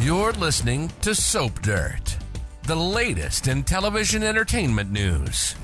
You're listening to Soap Dirt, the latest in television entertainment news.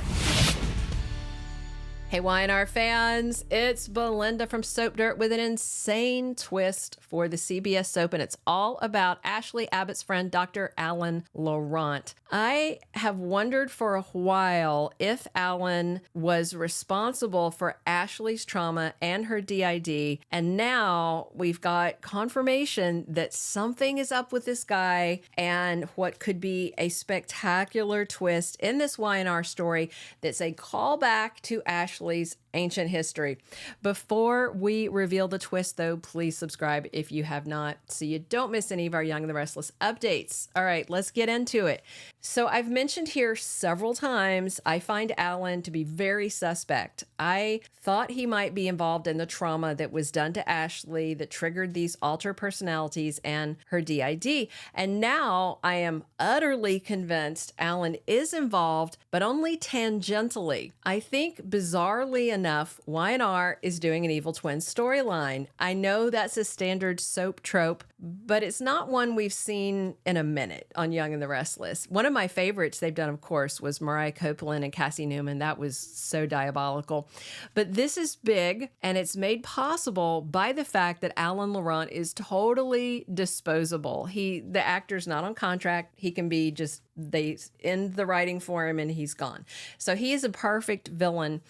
Hey, Y&R fans, it's Belinda from Soap Dirt with an insane twist for the CBS soap, and it's all about Ashley Abbott's friend, Dr. Alan Laurent. I have wondered for a while if Alan was responsible for Ashley's trauma and her DID, and now we've got confirmation that something is up with this guy and what could be a spectacular twist in this Y&R story that's a callback to Ashley's ancient history. Before we reveal the twist, though, please subscribe if you have not so you don't miss any of our Young and the Restless updates. All right, let's get into it. So I've mentioned here several times, I find Alan to be very suspect. I thought he might be involved in the trauma that was done to Ashley that triggered these altered personalities and her DID. And now I am utterly convinced Alan is involved, but only tangentially. I think bizarrely enough, Y&R is doing an evil twin storyline. I know that's a standard soap trope, but it's not one we've seen in a minute on Young and the Restless. One of my favorites they've done, of course, was Mariah Copeland and Cassie Newman. That was so diabolical. But this is big, and it's made possible by the fact that Alan Laurent is totally disposable. The actor's not on contract. He can be just, they end the writing for him and he's gone. So he is a perfect villain.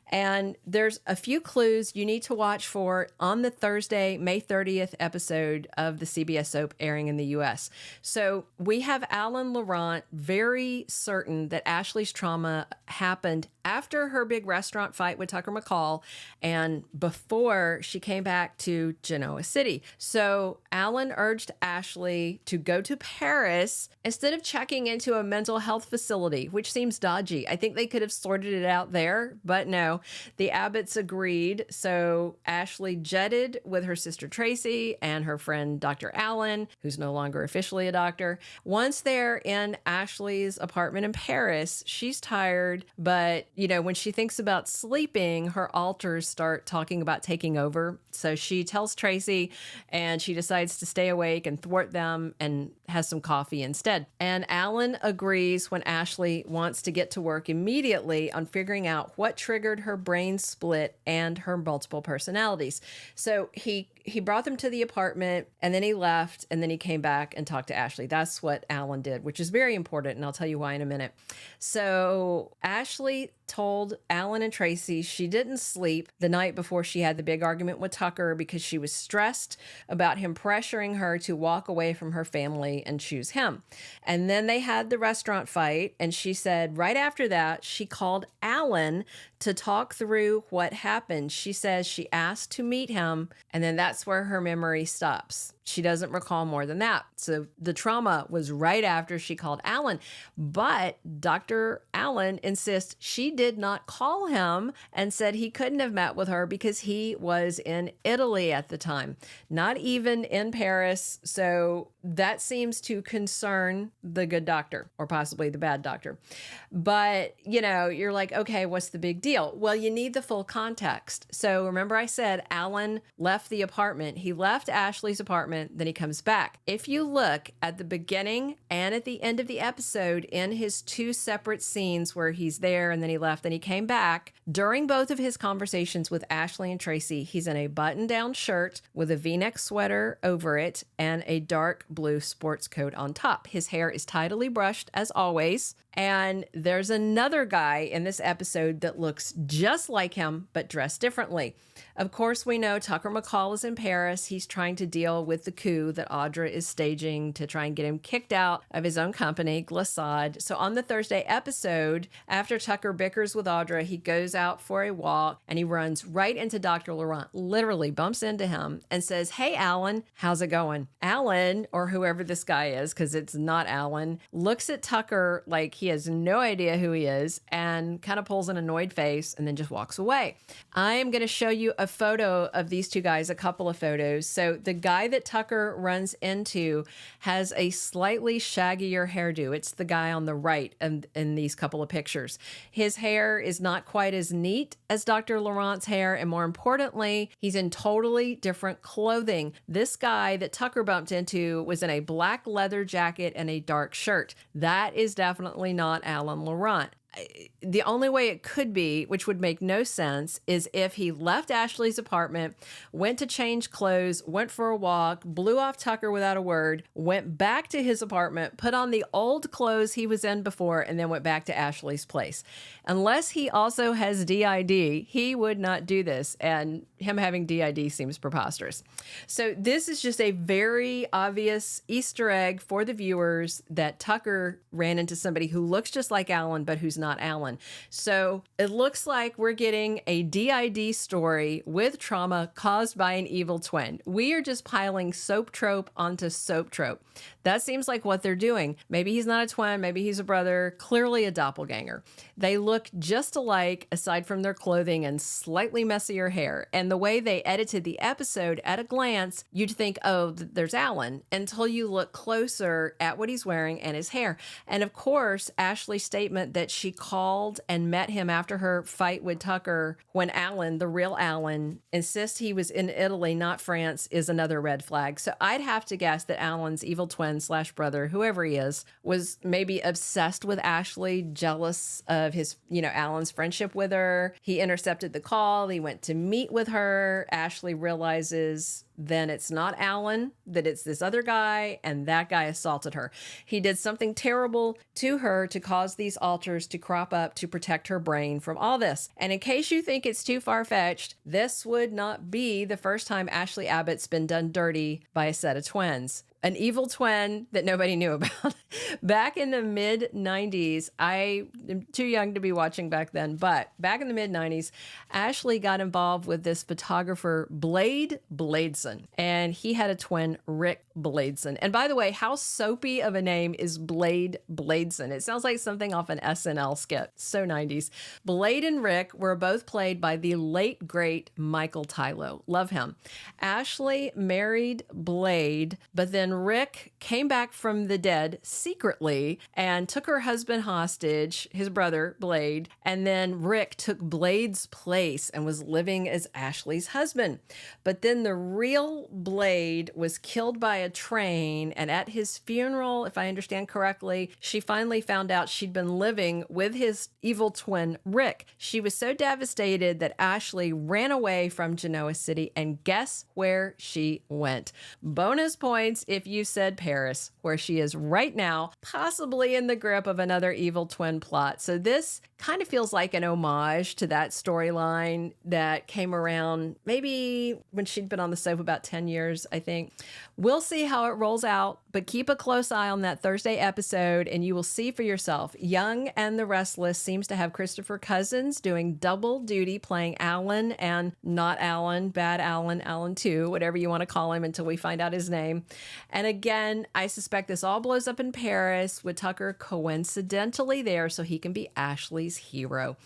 And there's a few clues you need to watch for on the Thursday, May 30th episode of the CBS soap airing in the U.S. So we have Alan Laurent very certain that Ashley's trauma happened after her big restaurant fight with Tucker McCall and before she came back to Genoa City. So Alan urged Ashley to go to Paris instead of checking into a mental health facility, which seems dodgy. I think they could have sorted it out there, but no. The Abbotts agreed, so Ashley jetted with her sister Tracy and her friend Dr. Allen, who's no longer officially a doctor. Once they're in Ashley's apartment in Paris, she's tired, but when she thinks about sleeping, her alters start talking about taking over. So she tells Tracy, and she decides to stay awake and thwart them and has some coffee instead. And Alan agrees when Ashley wants to get to work immediately on figuring out what triggered her brain split and her multiple personalities. So he brought them to the apartment, and then he left, and then he came back and talked to Ashley. That's what Alan did, which is very important, and I'll tell you why in a minute. So Ashley told Alan and Tracy she didn't sleep the night before she had the big argument with Tucker because she was stressed about him pressuring her to walk away from her family and choose him. And then they had the restaurant fight, and she said right after that, she called Alan to talk through what happened. She says she asked to meet him, and then that's where her memory stops. She doesn't recall more than that. So the trauma was right after she called Alan. But Dr. Allen insists she did not call him and said he couldn't have met with her because he was in Italy at the time, not even in Paris. So that seems to concern the good doctor or possibly the bad doctor. But, you're like, okay, what's the big deal? Well, you need the full context. So remember I said Alan left the apartment. He left Ashley's apartment. Then he comes back. If you look at the beginning and at the end of the episode in his two separate scenes where he's there and then he left and he came back, during both of his conversations with Ashley and Tracy, he's in a button-down shirt with a V-neck sweater over it and a dark blue sports coat on top. His hair is tidily brushed as always. And there's another guy in this episode that looks just like him, but dressed differently. Of course, we know Tucker McCall is in Paris. He's trying to deal with the coup that Audra is staging to try and get him kicked out of his own company, Glaad. So on the Thursday episode, after Tucker bickers with Audra, he goes out for a walk and he runs right into Dr. Laurent, literally bumps into him and says, "Hey, Alan, how's it going?" Alan, or whoever this guy is, because it's not Alan, looks at Tucker like he has no idea who he is and kind of pulls an annoyed face and then just walks away. I am going to show you a photo of these two guys, a couple of photos. So the guy that Tucker runs into has a slightly shaggier hairdo. It's the guy on the right in these couple of pictures. His hair is not quite as neat as Dr. Laurent's hair, and more importantly, he's in totally different clothing. This guy that Tucker bumped into was in a black leather jacket and a dark shirt. That is definitely not Alan Laurent. The only way it could be, which would make no sense, is if he left Ashley's apartment, went to change clothes, went for a walk, blew off Tucker without a word, went back to his apartment, put on the old clothes he was in before, and then went back to Ashley's place. Unless he also has DID, he would not do this, and him having DID seems preposterous. So this is just a very obvious Easter egg for the viewers that Tucker ran into somebody who looks just like Alan, but who's not Alan. So it looks like we're getting a DID story with trauma caused by an evil twin. We are just piling soap trope onto soap trope. That seems like what they're doing. Maybe he's not a twin, maybe he's a brother, clearly a doppelganger. They look just alike aside from their clothing and slightly messier hair. And the way they edited the episode, at a glance, you'd think, oh, there's Alan, until you look closer at what he's wearing and his hair. And of course, Ashley's statement that she called and met him after her fight with Tucker when Alan, the real Alan, insists he was in Italy, not France, is another red flag. So I'd have to guess that Alan's evil twin / brother, whoever he is, was maybe obsessed with Ashley, jealous of his, Alan's friendship with her. He intercepted the call. He went to meet with her. Ashley realizes then it's not Alan, that it's this other guy, and that guy assaulted her. He did something terrible to her to cause these alters to crop up to protect her brain from all this. And in case you think it's too far-fetched, this would not be the first time Ashley Abbott's been done dirty by a set of twins. An evil twin that nobody knew about. Back in the mid-90s, I am too young to be watching back then, but back in the mid-90s, Ashley got involved with this photographer, Blade Bladeson, and he had a twin, Rick Bladeson. And by the way, how soapy of a name is Blade Bladeson? It sounds like something off an SNL skit. So 90s. Blade and Rick were both played by the late, great Michael Tylo. Love him. Ashley married Blade, but then Rick came back from the dead secretly and took her husband hostage, his brother, Blade, and then Rick took Blade's place and was living as Ashley's husband. But then the real Blade was killed by a train, and at his funeral, if I understand correctly, she finally found out she'd been living with his evil twin, Rick. She was so devastated that Ashley ran away from Genoa City, and guess where she went? Bonus points if you said Paris, where she is right now, possibly in the grip of another evil twin plot. So this kind of feels like an homage to that storyline that came around maybe when she'd been on the soap about 10 years, I think. We'll see how it rolls out, but keep a close eye on that Thursday episode and you will see for yourself. Young and the Restless seems to have Christopher Cousins doing double duty playing Alan and not Alan, bad Alan, Alan 2, whatever you want to call him until we find out his name. And again, I suspect this all blows up in Paris with Tucker coincidentally there so he can be Ashley's hero.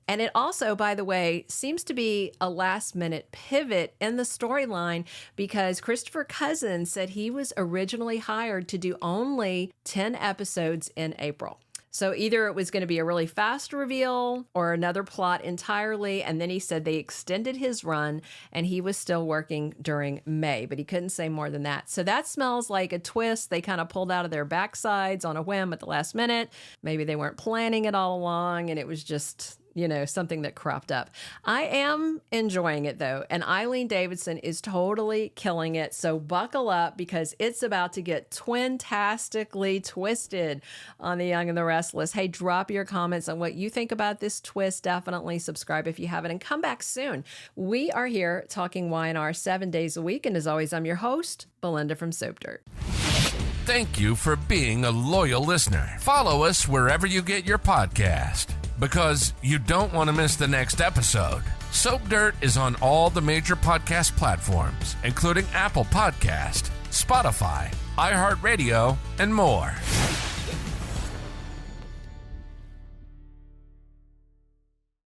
And it also, by the way, seems to be a last-minute pivot in the storyline because Christopher Cousins said he was originally hired to do only 10 episodes in April. So either it was going to be a really fast reveal or another plot entirely. And then he said they extended his run and he was still working during May, but he couldn't say more than that. So that smells like a twist they kind of pulled out of their backsides on a whim at the last minute. Maybe they weren't planning it all along and it was just, something that cropped up. I am enjoying it though. And Eileen Davidson is totally killing it. So buckle up because it's about to get twin-tastically twisted on The Young and the Restless. Hey, drop your comments on what you think about this twist. Definitely subscribe if you haven't and come back soon. We are here talking Y&R 7 days a week. And as always, I'm your host, Belinda from Soap Dirt. Thank you for being a loyal listener. Follow us wherever you get your podcast, because you don't want to miss the next episode. Soap Dirt is on all the major podcast platforms, including Apple Podcast, Spotify, iHeartRadio, and more.